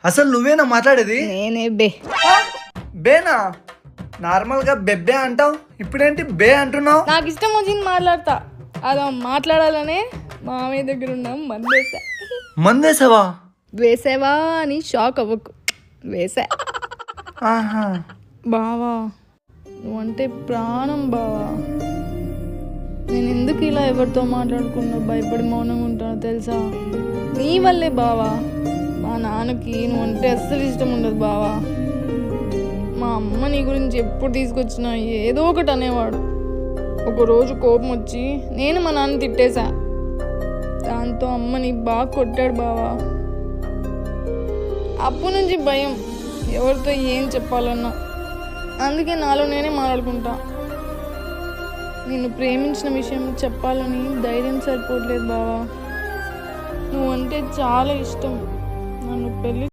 అసలు నువ్వేనా మాట్లాడేది? నేనే బే. బేనా? నార్మల్ గా బెబ్బే అంటావు, ఇప్పుడేంటి బే అంటున్నావు? నాకు ఇష్టం వచ్చింది మాట్లాడతా. అలా మాట్లాడాలనే మామయ్య దగ్గర ఉన్నాం మందేసా. మందేసావా? వేసావా అని షాక్ అవ్వకు, వేసా. ఆహా. బావా నువ్వంటే ప్రాణం బావా. నేను ఎందుకు ఇలా ఎవరితో మాట్లాడకుండా భయపడి మౌనంగా ఉంటానో తెలుసా? నీ వల్లే బావా. మా నాన్నకి నువ్వంటే అస్సలు ఇష్టం ఉండదు బావా. మా అమ్మ నీ గురించి ఎప్పుడు తీసుకొచ్చినా ఏదో ఒకటి అనేవాడు. ఒకరోజు కోపం వచ్చి నేను మా నాన్న తిట్టేశా. దాంతో అమ్మని బాగా కొట్టాడు బావా. అప్పటి నుంచి భయం, ఎవరితో ఏం చెప్పాలన్నా. అందుకే నాలో నేనే మాట్లాడుకుంటా. నిన్ను ప్రేమించిన విషయం చెప్పాలని ధైర్యం సరిపోవట్లేదు బావా. నువ్వంటే చాలా ఇష్టం. నన్ను పెళ్లి